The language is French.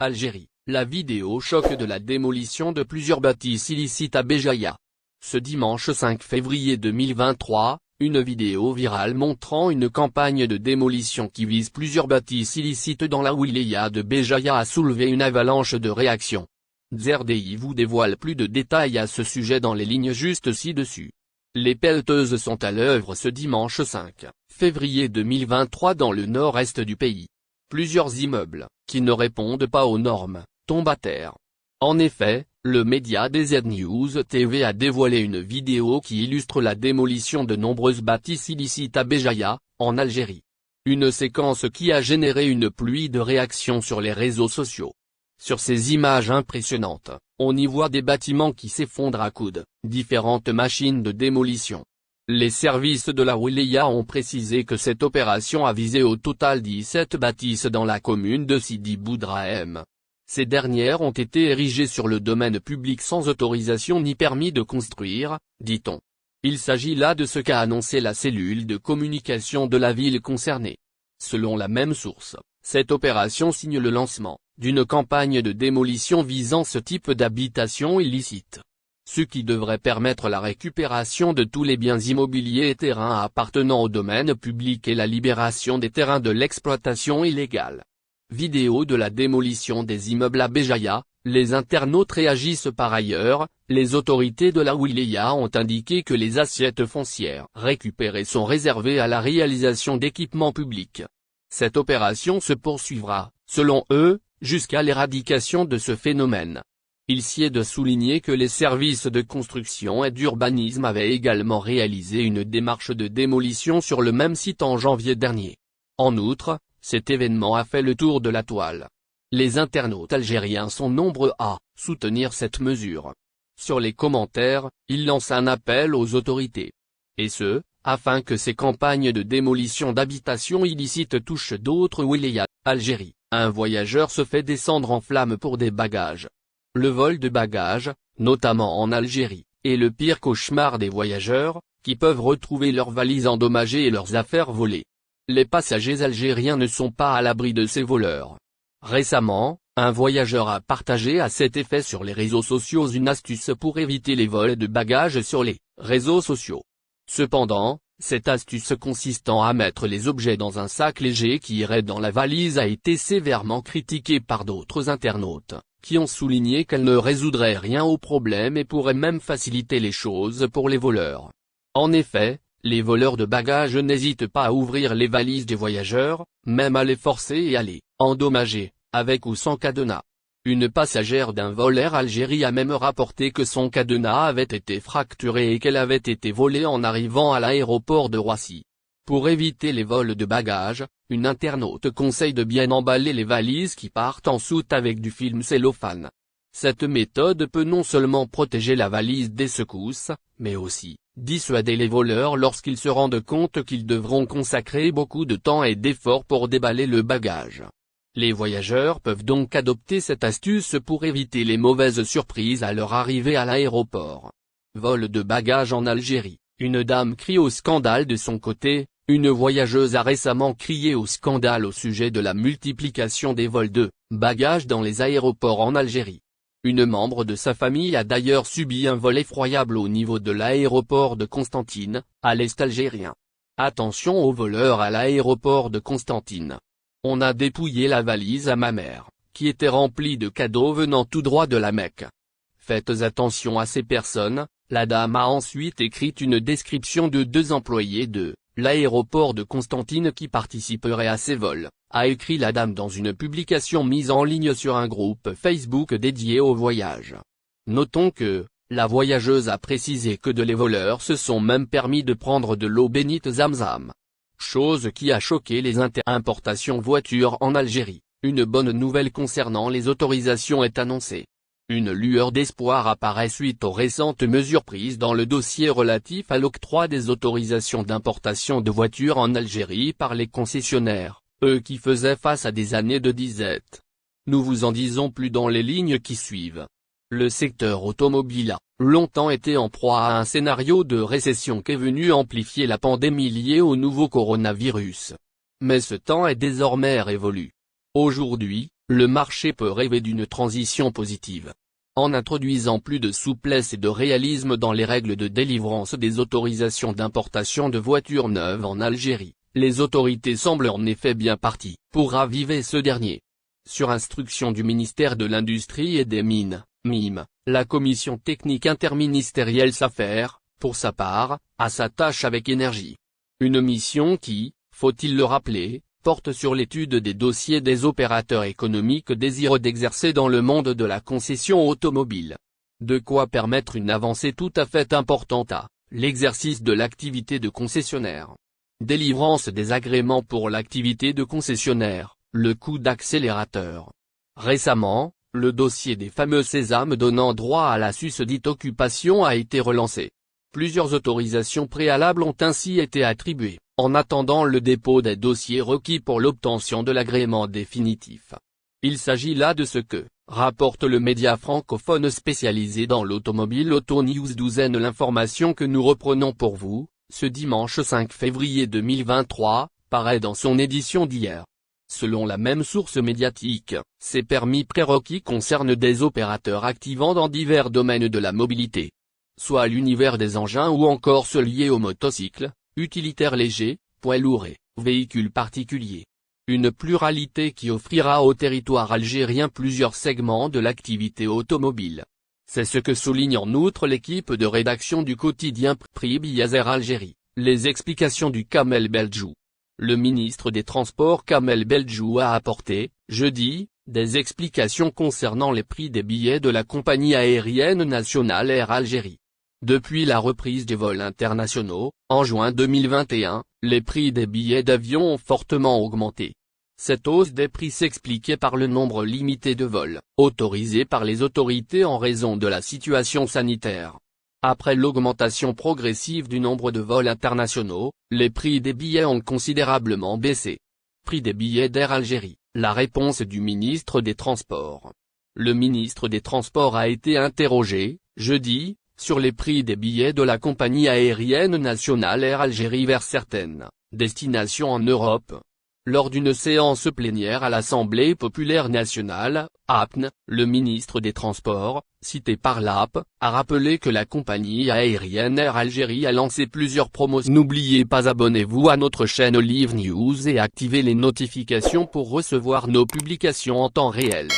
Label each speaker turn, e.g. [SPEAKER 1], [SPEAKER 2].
[SPEAKER 1] Algérie, la vidéo choc de la démolition de plusieurs bâtisses illicites à Béjaïa. Ce dimanche 5 février 2023, une vidéo virale montrant une campagne de démolition qui vise plusieurs bâtisses illicites dans la wilaya de Béjaïa a soulevé une avalanche de réactions. ZRDI vous dévoile plus de détails à ce sujet dans les lignes juste ci-dessus. Les pelleteuses sont à l'œuvre ce dimanche 5 février 2023 dans le nord-est du pays. Plusieurs immeubles, qui ne répondent pas aux normes, tombent à terre. En effet, le média DZ News TV a dévoilé une vidéo qui illustre la démolition de nombreuses bâtisses illicites à Béjaïa, en Algérie. Une séquence qui a généré une pluie de réactions sur les réseaux sociaux. Sur ces images impressionnantes, on y voit des bâtiments qui s'effondrent à coudes, différentes machines de démolition. Les services de la wilaya ont précisé que cette opération a visé au total 17 bâtisses dans la commune de Sidi Boudrahem. Ces dernières ont été érigées sur le domaine public sans autorisation ni permis de construire, dit-on. Il s'agit là de ce qu'a annoncé la cellule de communication de la ville concernée. Selon la même source, cette opération signe le lancement d'une campagne de démolition visant ce type d'habitation illicite. Ce qui devrait permettre la récupération de tous les biens immobiliers et terrains appartenant au domaine public et la libération des terrains de l'exploitation illégale. Vidéo de la démolition des immeubles à Béjaïa, les internautes réagissent par ailleurs, les autorités de la wilaya ont indiqué que les assiettes foncières récupérées sont réservées à la réalisation d'équipements publics. Cette opération se poursuivra, selon eux, jusqu'à l'éradication de ce phénomène. Il s'y est de souligner que les services de construction et d'urbanisme avaient également réalisé une démarche de démolition sur le même site en janvier dernier. En outre, cet événement a fait le tour de la toile. Les internautes algériens sont nombreux à soutenir cette mesure. Sur les commentaires, ils lancent un appel aux autorités. Et ce, afin que ces campagnes de démolition d'habitations illicites touchent d'autres wilayas. Algérie, un voyageur se fait descendre en flammes pour des bagages. Le vol de bagages, notamment en Algérie, est le pire cauchemar des voyageurs, qui peuvent retrouver leurs valises endommagées et leurs affaires volées. Les passagers algériens ne sont pas à l'abri de ces voleurs. Récemment, un voyageur a partagé à cet effet sur les réseaux sociaux une astuce pour éviter les vols de bagages sur les réseaux sociaux. Cependant, cette astuce consistant à mettre les objets dans un sac léger qui irait dans la valise a été sévèrement critiquée par d'autres internautes, qui ont souligné qu'elle ne résoudrait rien au problème et pourrait même faciliter les choses pour les voleurs. En effet, les voleurs de bagages n'hésitent pas à ouvrir les valises des voyageurs, même à les forcer et à les endommager, avec ou sans cadenas. Une passagère d'un vol Air Algérie a même rapporté que son cadenas avait été fracturé et qu'elle avait été volée en arrivant à l'aéroport de Roissy. Pour éviter les vols de bagages, une internaute conseille de bien emballer les valises qui partent en soute avec du film cellophane. Cette méthode peut non seulement protéger la valise des secousses, mais aussi dissuader les voleurs lorsqu'ils se rendent compte qu'ils devront consacrer beaucoup de temps et d'efforts pour déballer le bagage. Les voyageurs peuvent donc adopter cette astuce pour éviter les mauvaises surprises à leur arrivée à l'aéroport. Vol de bagages en Algérie, une dame crie au scandale de son côté, une voyageuse a récemment crié au scandale au sujet de la multiplication des vols de bagages dans les aéroports en Algérie. Une membre de sa famille a d'ailleurs subi un vol effroyable au niveau de l'aéroport de Constantine, à l'est algérien. Attention aux voleurs à l'aéroport de Constantine. On a dépouillé la valise à ma mère, qui était remplie de cadeaux venant tout droit de la Mecque. Faites attention à ces personnes. La dame a ensuite écrit une description de 2 employés de l'aéroport de Constantine qui participeraient à ces vols, a écrit la dame dans une publication mise en ligne sur un groupe Facebook dédié au voyage. Notons que la voyageuse a précisé que les voleurs se sont même permis de prendre de l'eau bénite Zamzam. Chose qui a choqué les importations voitures en Algérie. Une bonne nouvelle concernant les autorisations est annoncée. Une lueur d'espoir apparaît suite aux récentes mesures prises dans le dossier relatif à l'octroi des autorisations d'importation de voitures en Algérie par les concessionnaires, eux qui faisaient face à des années de disette. Nous vous en disons plus dans les lignes qui suivent. Le secteur automobile a longtemps été en proie à un scénario de récession qu'est venu amplifier la pandémie liée au nouveau coronavirus. Mais ce temps est désormais révolu. Aujourd'hui, le marché peut rêver d'une transition positive. En introduisant plus de souplesse et de réalisme dans les règles de délivrance des autorisations d'importation de voitures neuves en Algérie, les autorités semblent en effet bien parties pour raviver ce dernier. Sur instruction du ministère de l'Industrie et des Mines, MIM, la commission technique interministérielle s'affaire, pour sa part, à sa tâche avec énergie. Une mission qui, faut-il le rappeler, porte sur l'étude des dossiers des opérateurs économiques désireux d'exercer dans le monde de la concession automobile. De quoi permettre une avancée tout à fait importante à l'exercice de l'activité de concessionnaire. Délivrance des agréments pour l'activité de concessionnaire, le coup d'accélérateur. Récemment, le dossier des fameux sésames donnant droit à la susdite occupation a été relancé. Plusieurs autorisations préalables ont ainsi été attribuées, en attendant le dépôt des dossiers requis pour l'obtention de l'agrément définitif. Il s'agit là de ce que rapporte le média francophone spécialisé dans l'automobile AutoNews 12. L'information que nous reprenons pour vous, ce dimanche 5 février 2023, paraît dans son édition d'hier. Selon la même source médiatique, ces permis prérequis concernent des opérateurs activant dans divers domaines de la mobilité, soit l'univers des engins ou encore ceux liés aux motocycles, utilitaires légers, poids lourds et véhicules particuliers. Une pluralité qui offrira au territoire algérien plusieurs segments de l'activité automobile. C'est ce que souligne en outre l'équipe de rédaction du quotidien Prix Yazer Algérie, les explications du Kamel Beldjou. Le ministre des Transports Kamel Beldjou a apporté, jeudi, des explications concernant les prix des billets de la compagnie aérienne nationale Air Algérie. Depuis la reprise des vols internationaux, en juin 2021, les prix des billets d'avion ont fortement augmenté. Cette hausse des prix s'expliquait par le nombre limité de vols autorisés par les autorités en raison de la situation sanitaire. Après l'augmentation progressive du nombre de vols internationaux, les prix des billets ont considérablement baissé. Prix des billets d'Air Algérie, la réponse du ministre des Transports. Le ministre des Transports a été interrogé, jeudi, sur les prix des billets de la compagnie aérienne nationale Air Algérie vers certaines destinations en Europe. Lors d'une séance plénière à l'Assemblée populaire nationale, APN, le ministre des Transports, cité par l'AP, a rappelé que la compagnie aérienne Air Algérie a lancé plusieurs promotions. N'oubliez pas, abonnez-vous à notre chaîne Olive News et activez les notifications pour recevoir nos publications en temps réel.